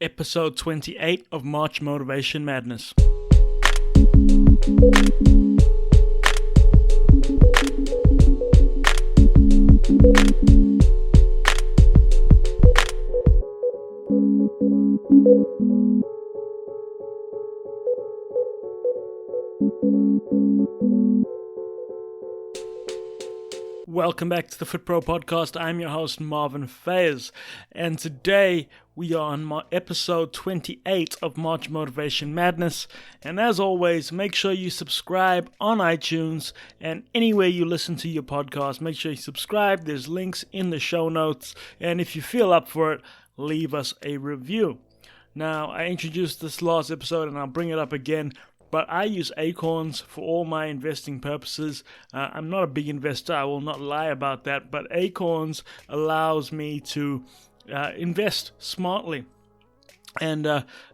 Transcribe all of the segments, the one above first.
Episode 28 of March Motivation Madness. Welcome back to the FitPro Podcast. I'm your host, Marvin Fayes, and today we are on episode 28 of March Motivation Madness. And as always, make sure you subscribe on iTunes and anywhere you listen to your podcast. Make sure you subscribe. There's links in the show notes, and if you feel up for it, leave us a review. Now, I introduced this last episode, and I'll bring it up again. But I use Acorns for all my investing purposes. I'm not a big investor, I will not lie about that, but Acorns allows me to invest smartly. And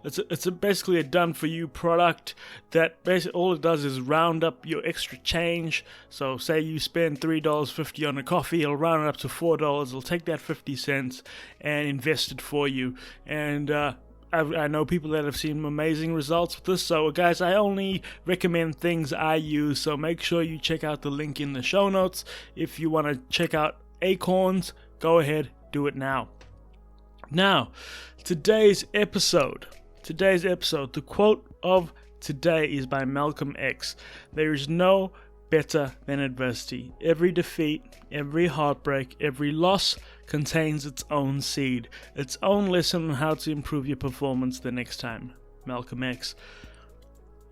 it's basically a done-for-you product that basically all it does is round up your extra change. So say you spend $3.50 on a coffee, it'll round it up to $4. It'll take that 50 cents and invest it for you. And I know people that have seen amazing results with this. So guys, I only recommend things I use. So make sure you check out the link in the show notes. If you want to check out Acorns, go ahead, do it now. Now, today's episode, the quote of today is by Malcolm X. There is no better than adversity. Every defeat, every heartbreak, every loss contains its own seed, its own lesson on how to improve your performance the next time. Malcolm X.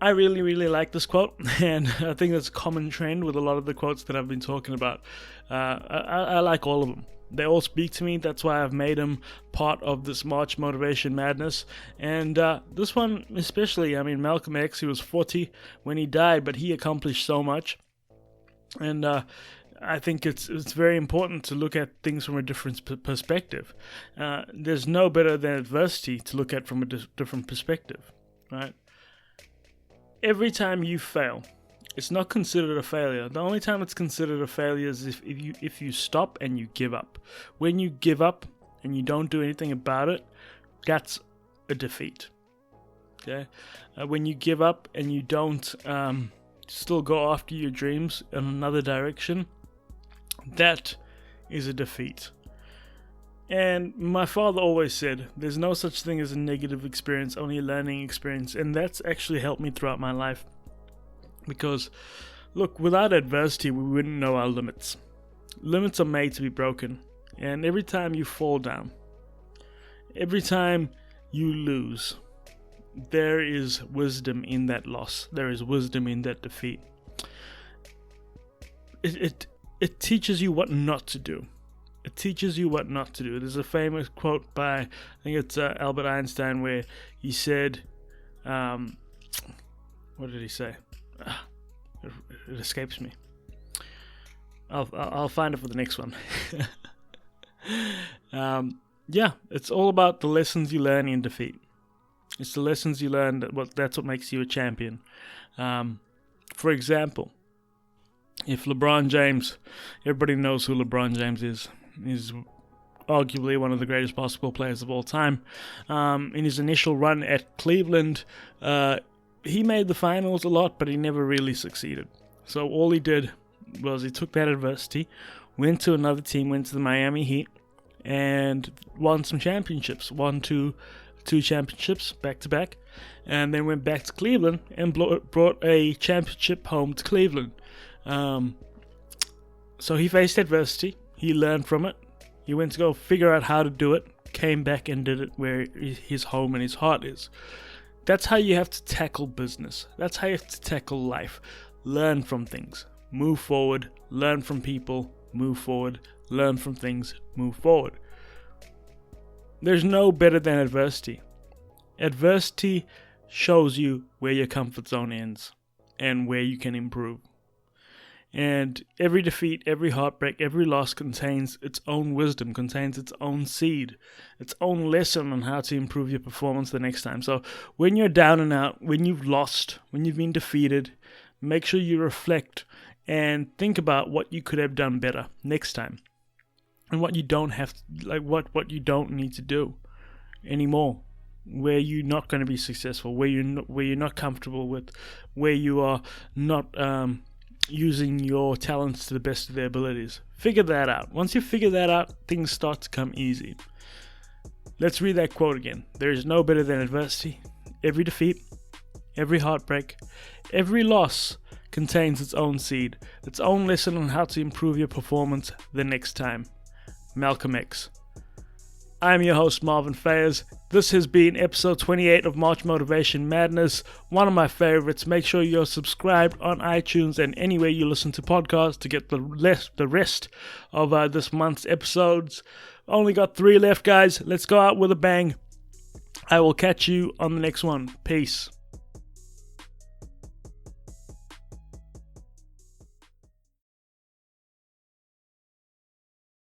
I really like this quote, and I think that's a common trend with a lot of the quotes that I've been talking about. I like all of them. They all speak to me. That's why I've made them part of this March Motivation Madness. And this one especially, Malcolm X, he was 40 when he died, but he accomplished so much. And I think it's very important to look at things from a different perspective. There's no better than adversity to look at from a different perspective, right? Every time you fail, it's not considered a failure. The only time it's considered a failure is if you stop and you give up. When you give up and you don't do anything about it, that's a defeat. Okay, when you give up and you don't still go after your dreams in another direction, that is a defeat. And my father always said, there's no such thing as a negative experience, only a learning experience. And that's actually helped me throughout my life. Because, look, without adversity, we wouldn't know our limits. Limits are made to be broken. And every time you fall down, every time you lose, there is wisdom in that loss. There is wisdom in that defeat. It teaches you what not to do. It teaches you what not to do. There's a famous quote by, I think it's Albert Einstein, where he said, what did he say? It escapes me. I'll find it for the next one. It's all about the lessons you learn in defeat. It's the lessons you learn that's what makes you a champion. For example, if LeBron James, everybody knows who LeBron James is. He's arguably one of the greatest basketball players of all time. In his initial run at Cleveland, he made the finals a lot, but he never really succeeded. So all he did was he took that adversity, went to another team, went to the Miami Heat, and won some championships. Won two championships back to back, and then went back to Cleveland and brought a championship home to Cleveland. So he faced adversity, he learned from it, he went to go figure out how to do it, came back and did it where his home and his heart is. That's how you have to tackle business. That's how you have to tackle life. Learn from things, move forward, learn from people, move forward, learn from things, move forward. There's no better than adversity. Adversity shows you where your comfort zone ends and where you can improve. And every defeat, every heartbreak, every loss contains its own wisdom, contains its own seed, its own lesson on how to improve your performance the next time. So when you're down and out, when you've lost, when you've been defeated, make sure you reflect and think about what you could have done better next time. And what you don't have, what you don't need to do anymore. where you're not going to be successful, where you're not comfortable with, where you are not using your talents to the best of their abilities. Figure that out. Once you figure that out, things start to come easy. Let's read that quote again. There is no better than adversity. Every defeat, every heartbreak, every loss contains its own seed, its own lesson on how to improve your performance the next time. Malcolm X. I'm your host, Marvin Fayers. This has been episode 28 of March Motivation Madness, one of my favorites. Make sure you're subscribed on iTunes and anywhere you listen to podcasts to get the rest of this month's episodes. Only got 3 left, guys. Let's go out with a bang. I will catch you on the next one. Peace.